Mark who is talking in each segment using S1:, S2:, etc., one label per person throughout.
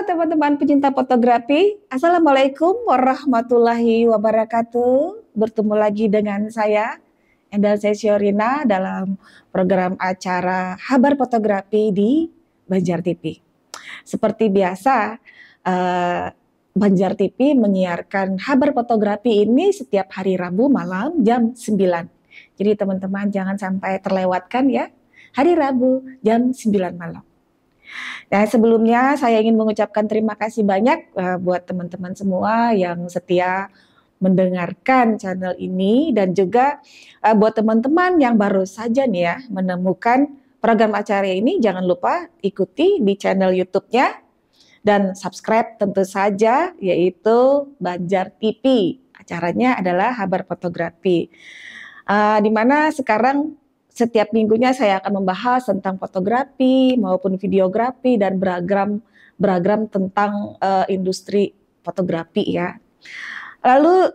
S1: teman-teman pecinta fotografi, Assalamualaikum warahmatullahi wabarakatuh. Bertemu lagi dengan saya, Endal Sesiorina, dalam program acara Habar Fotografi di Banjar TV. Seperti biasa, Banjar TV menyiarkan Habar Fotografi ini setiap hari Rabu malam jam 9. Jadi teman-teman jangan sampai terlewatkan ya, hari Rabu jam 9 malam. Nah, sebelumnya saya ingin mengucapkan terima kasih banyak buat teman-teman semua yang setia mendengarkan channel ini, dan juga buat teman-teman yang baru saja nih ya menemukan program acara ini, jangan lupa ikuti di channel YouTube-nya dan subscribe tentu saja, yaitu Banjar TV. Acaranya adalah Habar Fotografi. Di mana sekarang setiap minggunya saya akan membahas tentang fotografi maupun videografi dan beragam tentang industri fotografi ya. Lalu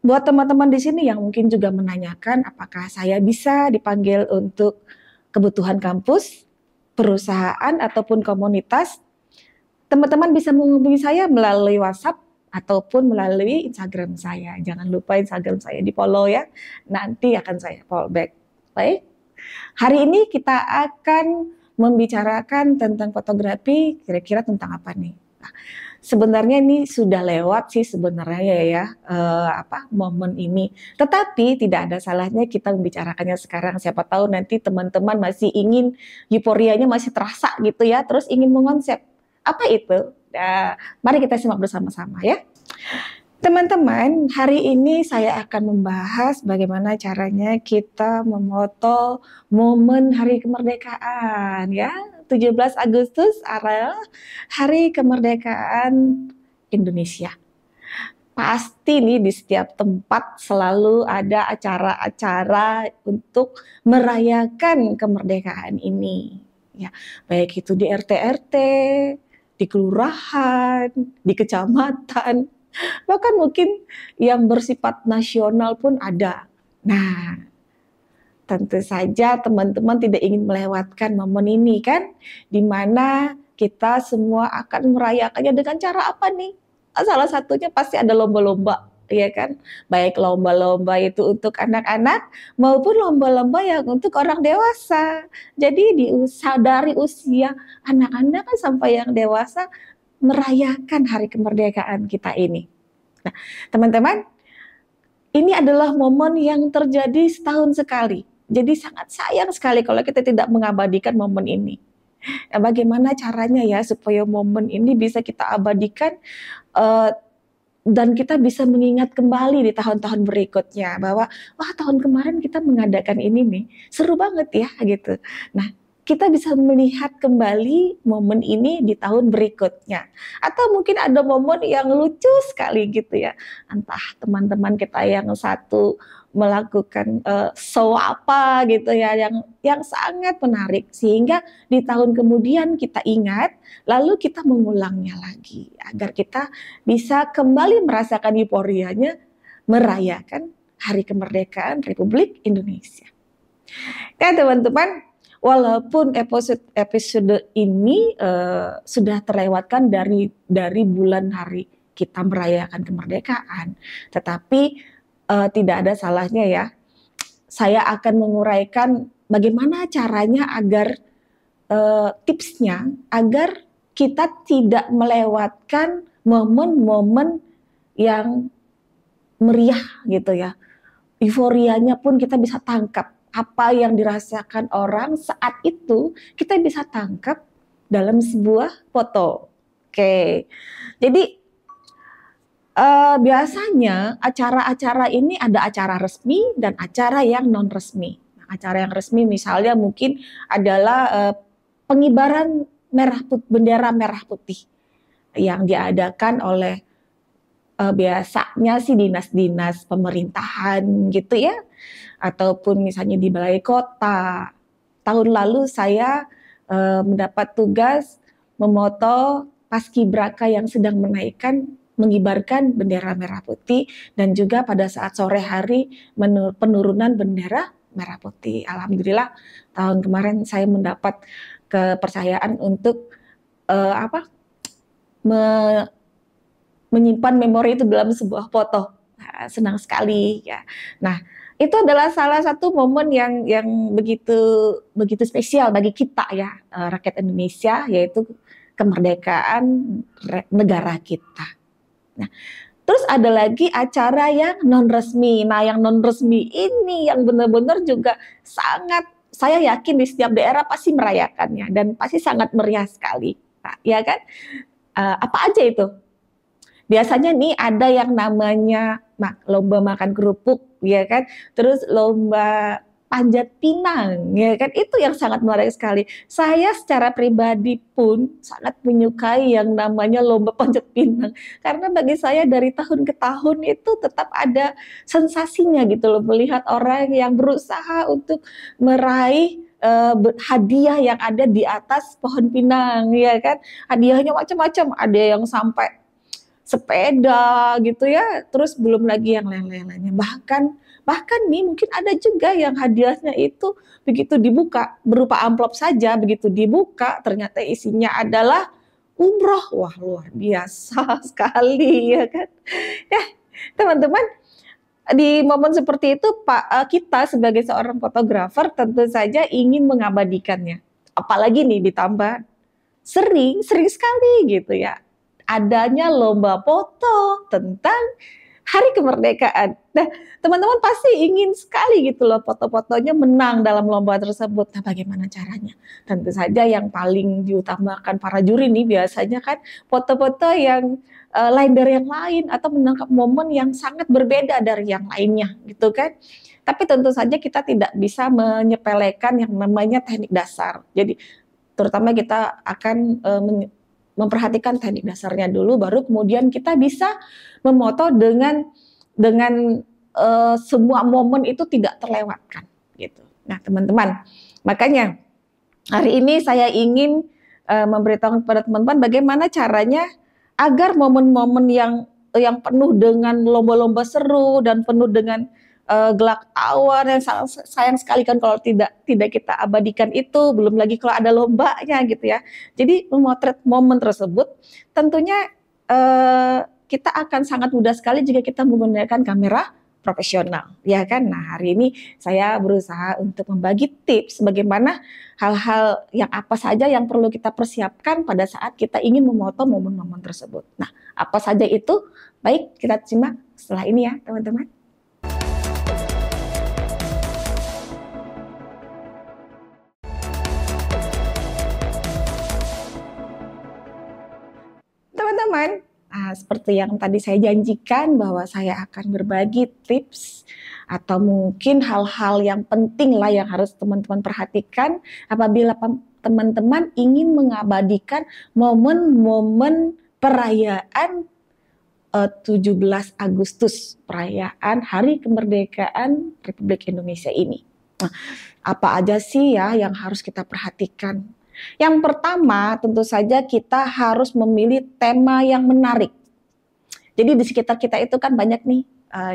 S1: buat teman-teman di sini yang mungkin juga menanyakan apakah saya bisa dipanggil untuk kebutuhan kampus, perusahaan ataupun komunitas, teman-teman bisa menghubungi saya melalui WhatsApp ataupun melalui Instagram saya. Jangan lupa Instagram saya di-follow ya. Nanti akan saya follow back. Baik. Hari ini kita akan membicarakan tentang fotografi, kira-kira tentang apa nih? Nah, sebenarnya ini sudah lewat sih sebenarnya ya, momen ini. Tetapi tidak ada salahnya kita membicarakannya sekarang. Siapa tahu nanti teman-teman masih ingin, euforianya masih terasa gitu ya, terus ingin mengonsep. Apa itu? Nah, mari kita simak bersama-sama ya. Teman-teman, hari ini saya akan membahas bagaimana caranya kita memoto momen hari kemerdekaan ya. 17 Agustus adalah hari kemerdekaan Indonesia. Pasti nih di setiap tempat selalu ada acara-acara untuk merayakan kemerdekaan ini. Ya, baik itu di RT-RT, di kelurahan, di kecamatan, bahkan mungkin yang bersifat nasional pun ada. Nah, tentu saja teman-teman tidak ingin melewatkan momen ini kan, di mana kita semua akan merayakannya dengan cara apa nih? Salah satunya pasti ada lomba-lomba, ya kan? Baik lomba-lomba itu untuk anak-anak maupun lomba-lomba yang untuk orang dewasa. Jadi dari usia anak-anak sampai yang dewasa merayakan hari kemerdekaan kita ini. Nah, teman-teman, ini adalah momen yang terjadi setahun sekali. Jadi sangat sayang sekali kalau kita tidak mengabadikan momen ini. Nah, bagaimana caranya ya supaya momen ini bisa kita abadikan dan kita bisa mengingat kembali di tahun-tahun berikutnya bahwa wah tahun kemarin kita mengadakan ini nih, seru banget ya gitu. Nah, kita bisa melihat kembali momen ini di tahun berikutnya. Atau mungkin ada momen yang lucu sekali gitu ya. Entah teman-teman kita yang satu melakukan show apa gitu ya yang sangat menarik sehingga di tahun kemudian kita ingat lalu kita mengulangnya lagi agar kita bisa kembali merasakan euforianya merayakan hari kemerdekaan Republik Indonesia. Ya teman-teman, walaupun episode ini sudah terlewatkan dari bulan hari kita merayakan kemerdekaan, tetapi tidak ada salahnya ya. Saya akan menguraikan bagaimana caranya agar tipsnya agar kita tidak melewatkan momen-momen yang meriah gitu ya. Euforianya pun kita bisa tangkap. Apa yang dirasakan orang saat itu kita bisa tangkap dalam sebuah foto. Oke, jadi biasanya acara-acara ini ada acara resmi dan acara yang non resmi. Acara yang resmi misalnya mungkin adalah pengibaran bendera merah putih yang diadakan oleh biasanya sih dinas-dinas pemerintahan gitu ya, ataupun misalnya di balai kota. Tahun lalu saya mendapat tugas memoto paskibraka yang sedang mengibarkan bendera merah putih dan juga pada saat sore hari penurunan bendera merah putih. Alhamdulillah tahun kemarin saya mendapat kepercayaan untuk me- menyimpan memori itu dalam sebuah foto. Nah, senang sekali ya. Nah, itu adalah salah satu momen yang begitu begitu spesial bagi kita ya, rakyat Indonesia, yaitu kemerdekaan negara kita. Nah, terus ada lagi acara yang non resmi. Nah, yang non resmi ini yang benar-benar juga sangat, saya yakin di setiap daerah pasti merayakannya dan pasti sangat meriah sekali. Nah, ya kan? Apa aja itu? Biasanya nih ada yang namanya lomba makan kerupuk, ya kan? Terus lomba panjat pinang, ya kan? Itu yang sangat menarik sekali. Saya secara pribadi pun sangat menyukai yang namanya lomba panjat pinang, karena bagi saya dari tahun ke tahun itu tetap ada sensasinya gitu loh, melihat orang yang berusaha untuk meraih hadiah yang ada di atas pohon pinang, ya kan? Hadiahnya macam-macam, ada yang sampai sepeda gitu ya, terus belum lagi yang lain-lainnya. Bahkan nih mungkin ada juga yang hadiahnya itu begitu dibuka berupa amplop saja, begitu dibuka ternyata isinya adalah umroh. Wah, luar biasa sekali ya kan. Ya, teman-teman, di momen seperti itu kita sebagai seorang fotografer tentu saja ingin mengabadikannya. Apalagi nih ditambah sering sekali gitu ya, adanya lomba foto tentang Hari Kemerdekaan. Nah, teman-teman pasti ingin sekali gitu loh foto-fotonya menang dalam lomba tersebut. Nah, bagaimana caranya? Tentu saja yang paling diutamakan para juri nih biasanya kan foto-foto yang lain dari yang lain atau menangkap momen yang sangat berbeda dari yang lainnya gitu kan. Tapi tentu saja kita tidak bisa menyepelekan yang namanya teknik dasar. Jadi terutama kita akan memperhatikan teknik dasarnya dulu, baru kemudian kita bisa memoto dengan semua momen itu tidak terlewatkan gitu. Nah, teman-teman, makanya hari ini saya ingin memberitahu kepada teman-teman bagaimana caranya agar momen-momen yang penuh dengan lomba-lomba seru dan penuh dengan gelak tawa, dan sayang sekali kan kalau tidak kita abadikan itu, belum lagi kalau ada lombanya gitu ya. Jadi memotret momen tersebut tentunya kita akan sangat mudah sekali jika kita menggunakan kamera profesional, ya kan? Nah, hari ini saya berusaha untuk membagi tips bagaimana hal-hal yang apa saja yang perlu kita persiapkan pada saat kita ingin memoto momen-momen tersebut. Nah, apa saja itu? Baik, kita simak setelah ini ya, teman-teman. Teman-teman, seperti yang tadi saya janjikan bahwa saya akan berbagi tips atau mungkin hal-hal yang penting lah yang harus teman-teman perhatikan apabila teman-teman ingin mengabadikan momen-momen perayaan 17 Agustus, perayaan Hari Kemerdekaan Republik Indonesia ini. Nah, apa aja sih ya yang harus kita perhatikan? Yang pertama, tentu saja kita harus memilih tema yang menarik. Jadi di sekitar kita itu kan banyak nih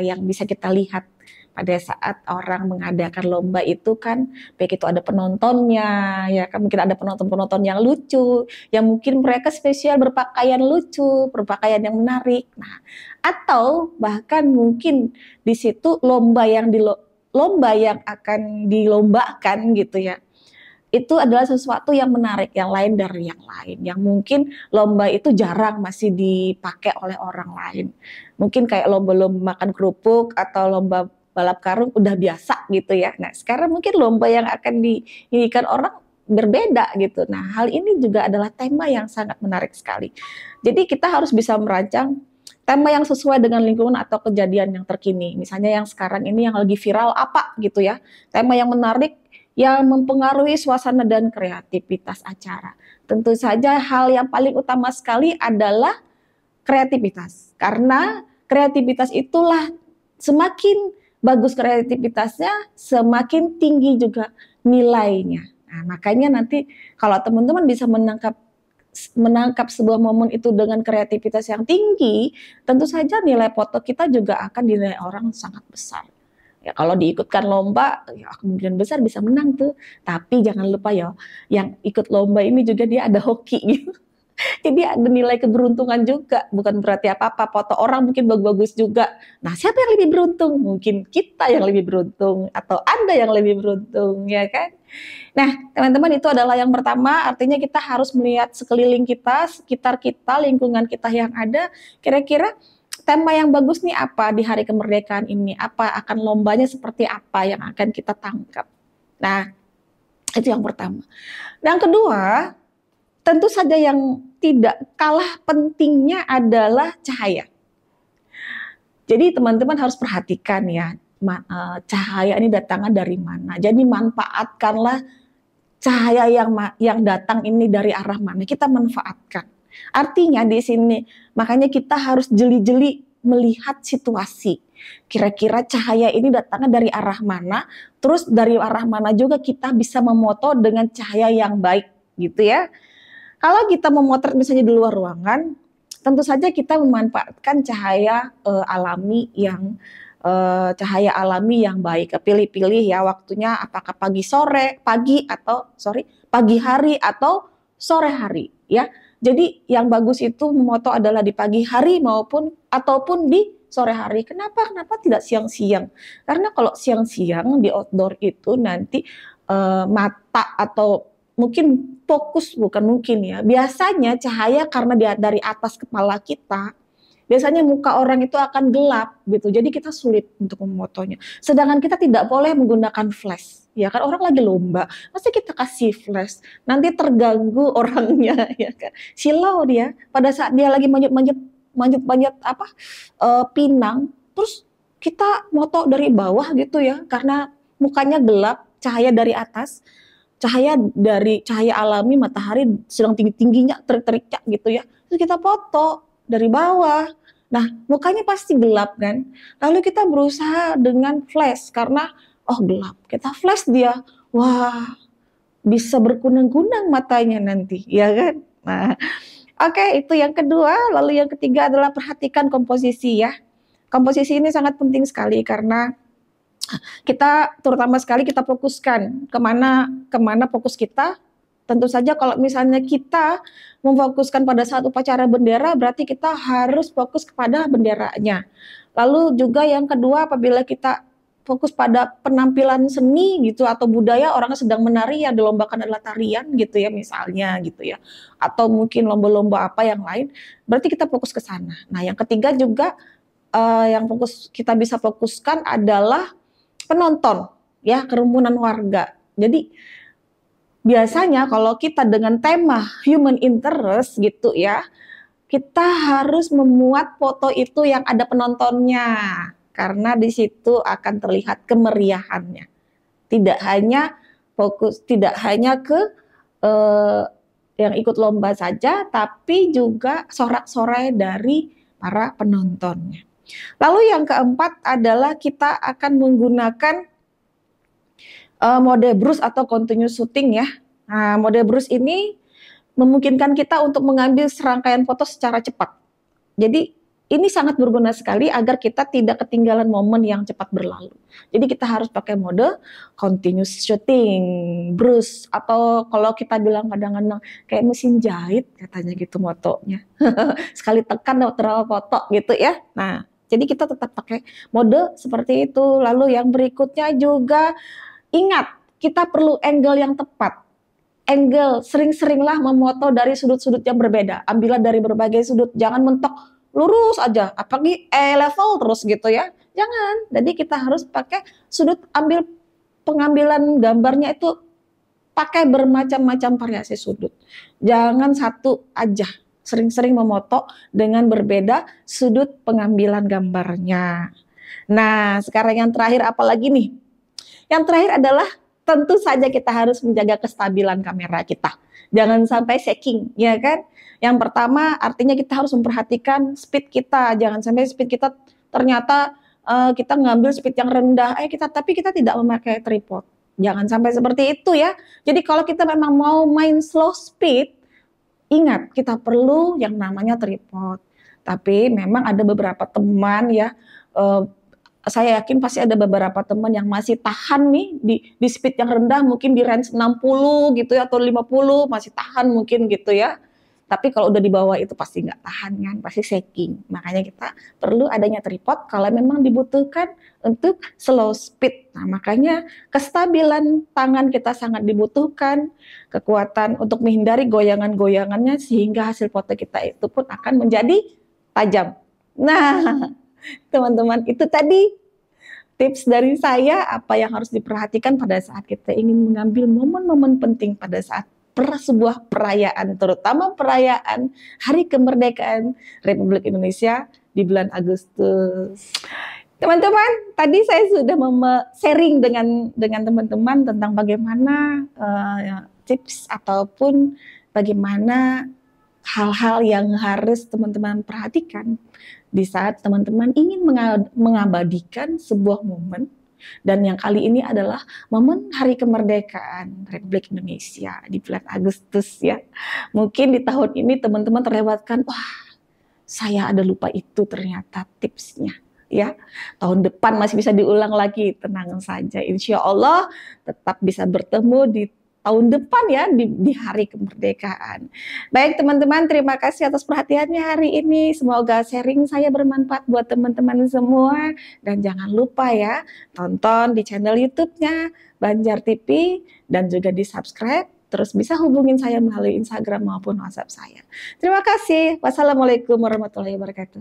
S1: yang bisa kita lihat pada saat orang mengadakan lomba itu kan, baik itu ada penontonnya, ya kan, mungkin ada penonton-penonton yang lucu, yang mungkin mereka spesial berpakaian lucu, berpakaian yang menarik. Nah, atau bahkan mungkin di situ lomba yang akan dilombakan gitu ya, itu adalah sesuatu yang menarik, yang lain dari yang lain, yang mungkin lomba itu jarang masih dipakai oleh orang lain. Mungkin kayak lomba-lomba makan kerupuk atau lomba balap karung udah biasa gitu ya. Nah, sekarang mungkin lomba yang akan diinginkan orang berbeda gitu. Nah, hal ini juga adalah tema yang sangat menarik sekali. Jadi kita harus bisa merancang tema yang sesuai dengan lingkungan atau kejadian yang terkini. Misalnya yang sekarang ini yang lagi viral apa gitu ya. Tema yang menarik yang mempengaruhi suasana dan kreativitas acara. Tentu saja hal yang paling utama sekali adalah kreativitas. Karena kreativitas itulah, semakin bagus kreativitasnya, semakin tinggi juga nilainya. Nah, makanya nanti kalau teman-teman bisa menangkap sebuah momen itu dengan kreativitas yang tinggi, tentu saja nilai foto kita juga akan dinilai orang sangat besar. Ya, kalau diikutkan lomba, ya kemungkinan besar bisa menang tuh. Tapi jangan lupa ya, yang ikut lomba ini juga dia ada hoki gitu. Jadi ada nilai keberuntungan juga, bukan berarti apa-apa. Foto orang mungkin bagus-bagus juga. Nah, siapa yang lebih beruntung? Mungkin kita yang lebih beruntung atau Anda yang lebih beruntung, ya kan? Nah, teman-teman itu adalah yang pertama, artinya kita harus melihat sekeliling kita, sekitar kita, lingkungan kita yang ada, kira-kira tema yang bagus nih apa di hari kemerdekaan ini? Apa akan lombanya seperti apa yang akan kita tangkap? Nah, itu yang pertama. Yang kedua, tentu saja yang tidak kalah pentingnya adalah cahaya. Jadi teman-teman harus perhatikan ya, cahaya ini datangnya dari mana. Jadi manfaatkanlah cahaya yang datang ini dari arah mana. Kita manfaatkan. Artinya di sini, makanya kita harus jeli-jeli melihat situasi. Kira-kira cahaya ini datangnya dari arah mana, terus dari arah mana juga kita bisa memoto dengan cahaya yang baik gitu ya. Kalau kita memotret misalnya di luar ruangan, tentu saja kita memanfaatkan cahaya alami yang baik. Pilih-pilih ya waktunya, apakah pagi hari atau sore hari ya. Jadi yang bagus itu memoto adalah di pagi hari ataupun di sore hari. Kenapa tidak siang-siang? Karena kalau siang-siang di outdoor itu nanti mata atau mungkin fokus, bukan mungkin ya. Biasanya cahaya karena dari atas kepala kita, biasanya muka orang itu akan gelap gitu. Jadi kita sulit untuk memotonya. Sedangkan kita tidak boleh menggunakan flash. Ya kan, orang lagi lomba, pasti kita kasih flash. Nanti terganggu orangnya ya kan. Silau dia pada saat dia lagi manjat pinang, terus kita moto dari bawah gitu ya, karena mukanya gelap, cahaya dari atas. Cahaya alami matahari sedang tinggi-tingginya terik-teriknya gitu ya. Terus kita foto dari bawah. Nah, mukanya pasti gelap kan. Lalu kita berusaha dengan flash karena gelap. Kita flash dia. Wah, bisa berkunang-kunang matanya nanti, ya kan? Nah, oke, itu yang kedua. Lalu yang ketiga adalah perhatikan komposisi ya. Komposisi ini sangat penting sekali karena kita terutama sekali kita fokuskan kemana fokus kita. Tentu saja kalau misalnya kita memfokuskan pada saat upacara bendera, berarti kita harus fokus kepada benderanya. Lalu juga yang kedua, apabila kita fokus pada penampilan seni gitu atau budaya, orang sedang menari, yang dilombakan adalah tarian gitu ya misalnya gitu ya, atau mungkin lomba-lomba apa yang lain, berarti kita fokus ke sana. Nah, yang ketiga juga yang kita bisa fokuskan adalah penonton ya, kerumunan warga. Jadi biasanya kalau kita dengan tema human interest gitu ya, kita harus memuat foto itu yang ada penontonnya karena di situ akan terlihat kemeriahannya. Tidak hanya ke yang ikut lomba saja, tapi juga sorak-sorai dari para penontonnya. Lalu yang keempat adalah kita akan menggunakan mode brush atau continuous shooting ya. Nah, mode brush ini memungkinkan kita untuk mengambil serangkaian foto secara cepat. Jadi ini sangat berguna sekali agar kita tidak ketinggalan momen yang cepat berlalu. Jadi kita harus pakai mode continuous shooting, brush, atau kalau kita bilang kadang-kadang kayak mesin jahit katanya gitu motonya. Sekali tekan dapat foto gitu ya. Nah, jadi kita tetap pakai mode seperti itu. Lalu yang berikutnya juga ingat, kita perlu angle yang tepat. Angle, sering-seringlah memoto dari sudut-sudut yang berbeda. Ambillah dari berbagai sudut, jangan mentok lurus aja, apalagi level terus gitu ya. Jangan. Jadi kita harus pakai sudut, ambil pengambilan gambarnya itu pakai bermacam-macam variasi sudut. Jangan satu aja. Sering-sering memoto dengan berbeda sudut pengambilan gambarnya. Nah, sekarang yang terakhir apa lagi nih? Yang terakhir adalah tentu saja kita harus menjaga kestabilan kamera kita. Jangan sampai shaking, ya kan? Yang pertama artinya kita harus memperhatikan speed kita. Jangan sampai speed kita ternyata kita ngambil speed yang rendah, tapi kita tidak memakai tripod. Jangan sampai seperti itu ya. Jadi kalau kita memang mau main slow speed, ingat, kita perlu yang namanya tripod. Tapi memang ada beberapa teman ya, saya yakin pasti ada beberapa teman yang masih tahan nih di speed yang rendah, mungkin di range 60 gitu ya, atau 50 masih tahan mungkin gitu ya. Tapi kalau udah di bawah itu pasti nggak tahan kan, pasti shaking. Makanya kita perlu adanya tripod kalau memang dibutuhkan untuk slow speed. Nah, makanya kestabilan tangan kita sangat dibutuhkan, kekuatan untuk menghindari goyangan-goyangannya sehingga hasil foto kita itu pun akan menjadi tajam. Nah, teman-teman, itu tadi tips dari saya apa yang harus diperhatikan pada saat kita ingin mengambil momen-momen penting pada saat sebuah perayaan, terutama perayaan Hari Kemerdekaan Republik Indonesia di bulan Agustus. Teman-teman, tadi saya sudah sharing dengan teman-teman tentang bagaimana tips ataupun bagaimana hal-hal yang harus teman-teman perhatikan di saat teman-teman ingin mengabadikan sebuah momen, dan yang kali ini adalah momen Hari Kemerdekaan Republik Indonesia di bulan Agustus ya. Mungkin di tahun ini teman-teman terlewatkan, wah saya ada lupa itu ternyata tipsnya ya. Tahun depan masih bisa diulang lagi, tenang saja. Insya Allah tetap bisa bertemu di tahun depan ya, di Hari Kemerdekaan. Baik teman-teman, terima kasih atas perhatiannya hari ini. Semoga sharing saya bermanfaat buat teman-teman semua. Dan jangan lupa ya, tonton di channel YouTube-nya Banjar TV dan juga di subscribe. Terus bisa hubungin saya melalui Instagram maupun WhatsApp saya. Terima kasih. Wassalamualaikum warahmatullahi wabarakatuh.